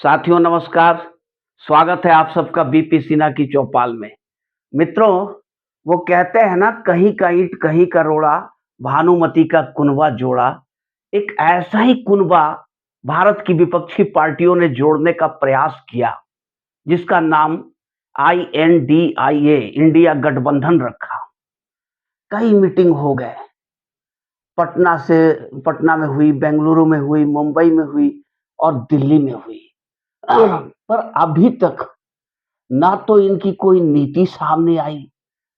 साथियों नमस्कार। स्वागत है आप सबका बीपी सिन्हा की चौपाल में। मित्रों, वो कहते हैं ना, कहीं का ईंट कहीं का रोड़ा, भानुमति का कुनबा जोड़ा। एक ऐसा ही कुनबा भारत की विपक्षी पार्टियों ने जोड़ने का प्रयास किया, जिसका नाम INDIA इंडिया गठबंधन रखा। कई मीटिंग हो गए, पटना में हुई, बेंगलुरु में हुई, मुंबई में हुई और दिल्ली में हुई। पर अभी तक ना तो इनकी कोई नीति सामने आई,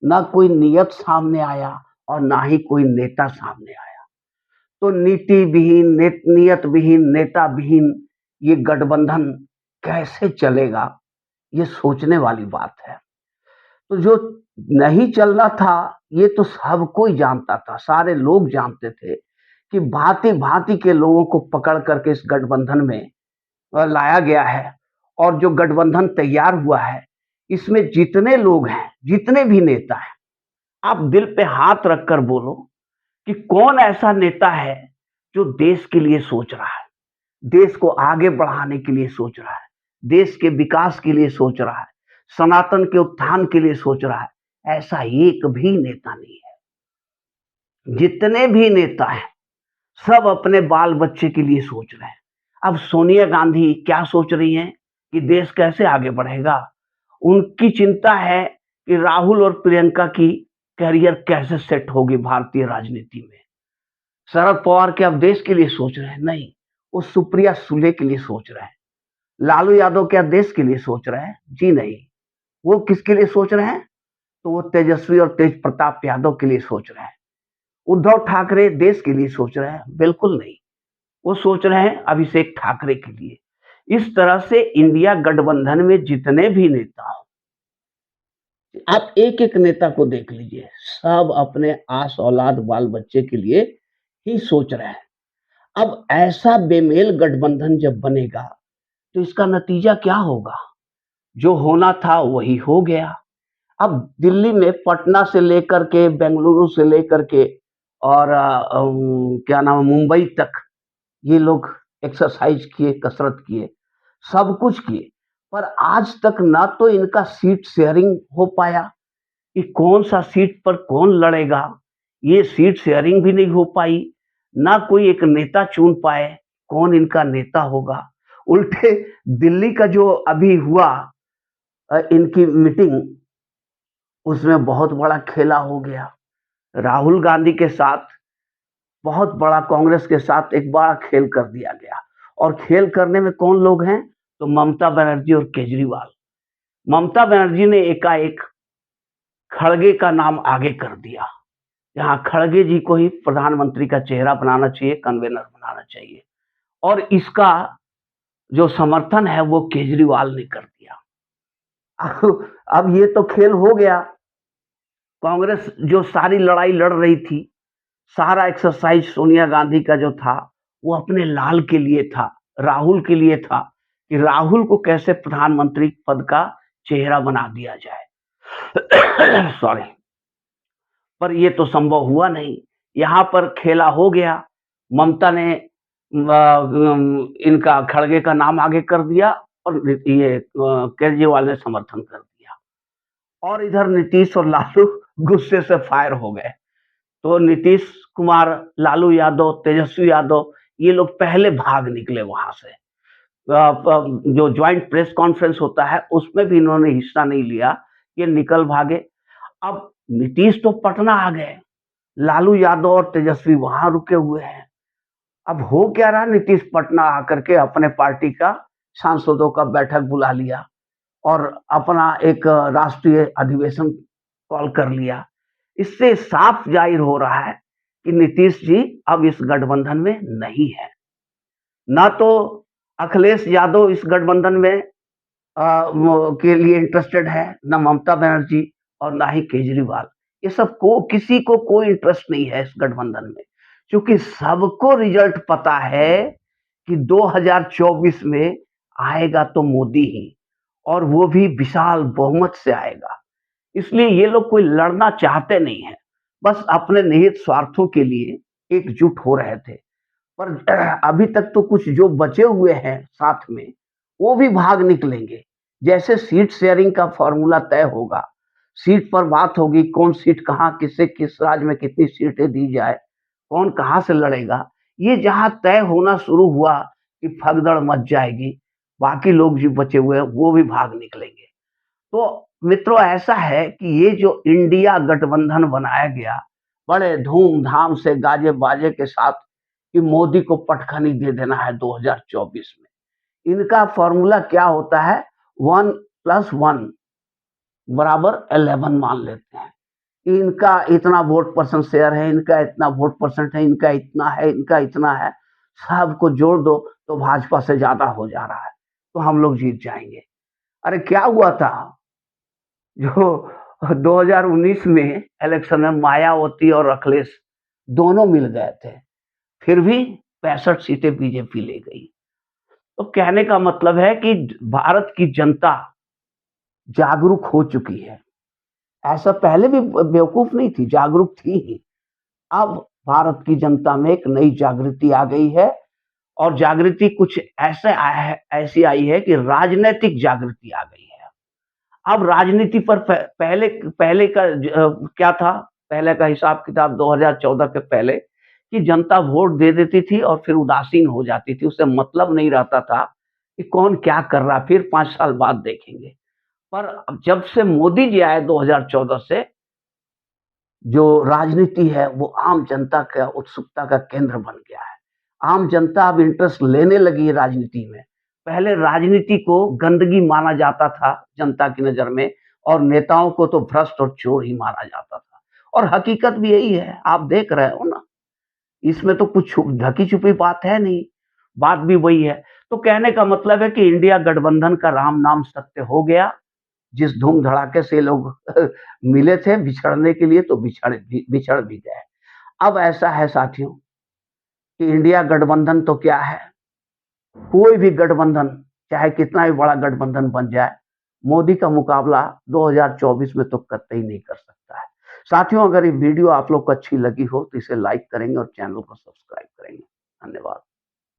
ना कोई नियत सामने आया और ना ही कोई नेता सामने आया। तो नीति विहीन, नियत विहीन, नेता विहीन ये गठबंधन कैसे चलेगा, ये सोचने वाली बात है। तो जो नहीं चलना था, ये तो सब कोई जानता था, सारे लोग जानते थे कि भांति-भांति के लोगों को पकड़ करके इस गठबंधन में लाया गया है। और जो गठबंधन तैयार हुआ है, इसमें जितने लोग हैं, जितने भी नेता हैं, आप दिल पे हाथ रखकर बोलो कि कौन ऐसा नेता है जो देश के लिए सोच रहा है, देश को आगे बढ़ाने के लिए सोच रहा है, देश के विकास के लिए सोच रहा है, सनातन के उत्थान के लिए सोच रहा है। ऐसा एक भी नेता नहीं है। जितने भी नेता हैं, सब अपने बाल बच्चे के लिए सोच रहे हैं। अब सोनिया गांधी क्या सोच रही हैं कि देश कैसे आगे बढ़ेगा। उनकी चिंता है कि राहुल और प्रियंका की करियर कैसे सेट होगी भारतीय राजनीति में। शरद पवार क्या अब देश के लिए सोच रहे हैं? नहीं, वो सुप्रिया सुले के लिए सोच रहे हैं। लालू यादव क्या देश के लिए सोच रहे हैं? जी नहीं। वो किसके लिए सोच रहे हैं? तो वो तेजस्वी और तेज प्रताप यादव के लिए सोच रहे हैं। उद्धव ठाकरे देश के लिए सोच रहे हैं? बिल्कुल नहीं। वो सोच रहे हैं अभिषेक ठाकरे के लिए। इस तरह से इंडिया गठबंधन में जितने भी नेता हो, आप एक-एक नेता को देख लीजिए, सब अपने आस औलाद बाल बच्चे के लिए ही सोच रहे हैं। अब ऐसा बेमेल गठबंधन जब बनेगा, तो इसका नतीजा क्या होगा? जो होना था वही हो गया। अब दिल्ली में पटना से लेकर के, बेंगलुरु से लेकर के और क्या नाम है, मुंबई तक ये लोग एक्सरसाइज किए, कसरत किए, सब कुछ किए, पर आज तक ना तो इनका सीट शेयरिंग हो पाया कि कौन-सा सीट पर कौन लड़ेगा, ये सीट शेयरिंग भी नहीं हो पाई, ना कोई एक नेता चुन पाए, कौन इनका नेता होगा। उल्टे दिल्ली का जो अभी हुआ इनकी मीटिंग, उसमें बहुत बड़ा खेला हो गया। राहुल गांधी के साथ बहुत बड़ा, कांग्रेस के साथ एक बड़ा खेल कर दिया गया। और खेल करने में कौन लोग हैं? तो ममता बनर्जी और केजरीवाल। ममता बनर्जी ने एकाएक खड़गे का नाम आगे कर दिया। जहाँ खड़गे जी को ही प्रधानमंत्री का चेहरा बनाना चाहिए, कन्वेनर बनाना चाहिए। और इसका जो समर्थन है वो केजरीवाल ने कर दिया। अब ये तो खेल हो गया। कांग्रेस जो सारी लड़ाई लड़ रही थी, सारा एक्सरसाइज सोनिया गांधी का जो था, वो अपने लाल के लिए था, राहुल के लिए था कि राहुल को कैसे प्रधानमंत्री पद का चेहरा बना दिया जाए। सॉरी। पर ये तो संभव हुआ नहीं। यहाँ पर खेला हो गया। ममता ने इनका खड़गे का नाम आगे कर दिया और ये केजरीवाल ने समर्थन कर दिया। और इधर नीतीश और लालू गुस्से से फायर हो गए। तो नीतीश कुमार, लालू यादव, तेजस्वी यादव, ये लोग पहले भाग निकले वहां से। जो ज्वाइंट प्रेस कॉन्फ्रेंस होता है उसमें भी इन्होंने हिस्सा नहीं लिया, ये निकल भागे। अब नीतीश तो पटना आ गए, लालू यादव और तेजस्वी वहां रुके हुए हैं। अब हो क्या रहा, नीतीश पटना आकर के अपने पार्टी का सांसदों का बैठक बुला लिया और अपना एक राष्ट्रीय अधिवेशन कॉल कर लिया। इससे साफ जाहिर हो रहा है कि नीतीश जी अब इस गठबंधन में नहीं है। ना तो अखिलेश यादव इस गठबंधन में के लिए इंटरेस्टेड है, ना ममता बनर्जी और ना ही केजरीवाल। ये सब को किसी को कोई इंटरेस्ट नहीं है इस गठबंधन में, क्योंकि सबको रिजल्ट पता है कि 2024 में आएगा तो मोदी ही, और वो भी विशाल बहुमत से आएगा। इसलिए ये लोग कोई लड़ना चाहते नहीं है, बस अपने निहित स्वार्थों के लिए एकजुट हो रहे थे। पर अभी तक तो कुछ जो बचे हुए हैं साथ में, वो भी भाग निकलेंगे। जैसे सीट शेयरिंग का फॉर्मूला तय होगा, सीट पर बात होगी, कौन सीट कहाँ, किसे किस राज्य में कितनी सीटें दी जाए, कौन कहाँ से लड़ेगा, ये जहाँ तय होना शुरू हुआ कि भगदड़ मच जाएगी, बाकी लोग जो बचे हुए हैं वो भी भाग निकलेंगे। तो मित्रों ऐसा है कि ये जो इंडिया गठबंधन बनाया गया, बड़े धूम-धाम से गाजे-बाजे के साथ कि मोदी को पटखनी दे देना है 2024 में। इनका फ़ॉर्मूला क्या होता है 1 + 1 बराबर 11 मान लेते हैं। इनका इतना वोट परसेंट शेयर है, इनका इतना वोट परसेंट है, इनका इतना है, इनका इतना है, सबको जोड़ दो तो भाजपा से ज़्यादा हो जा रहा है, तो हम लोग जीत जाएँगे। अरे क्या हुआ था जो 2019 में इलेक्शन में मायावती और अखिलेश दोनों मिल गए थे, फिर भी 65 सीटें बीजेपी ले गई। तो कहने का मतलब है कि भारत की जनता जागरूक हो चुकी है। ऐसा पहले भी बेवकूफ़ नहीं थी, जागरूक थी ही। अब भारत की जनता में एक नई जागृति आ गई है और जागृति कुछ ऐसे आया है ऐसी आई है कि राजनैतिक जागृति आ गई है। अब राजनीति पर पहले पहले का क्या था? पहले का हिसाब-किताब 2014 के पहले कि जनता वोट दे देती थी और फिर उदासीन हो जाती थी। उसे मतलब नहीं रहता था कि कौन क्या कर रहा है, फिर 5 साल बाद देखेंगे। पर अब जब से मोदी जी आए 2014 से जो राजनीति है वो आम जनता का उत्सुकता का केंद्र बन गया है। आम जनता अब इंटरेस्ट लेने लगी है राजनीति में। पहले राजनीति को गंदगी माना जाता था जनता की नज़र में और नेताओं को तो भ्रष्ट और चोर ही माना जाता था। और हकीकत भी यही है, आप देख रहे हो ना, इसमें तो कुछ ढकी-छुपी बात है नहीं, बात भी वही है। तो कहने का मतलब है कि इंडिया गठबंधन का राम नाम सत्य हो गया। जिस धूम-धड़ाके से लोग मिले थे बिछड़ने के लिए तो बिछड़ भी गए। अब ऐसा है साथियों कि इंडिया गठबंधन तो क्या है, कोई भी गठबंधन चाहे कितना भी बड़ा गठबंधन बन जाए, मोदी का मुकाबला 2024 में तो कतई नहीं कर सकता है। साथियों अगर ये वीडियो आप लोग को अच्छी लगी हो तो इसे लाइक करेंगे और चैनल को सब्सक्राइब करेंगे। धन्यवाद।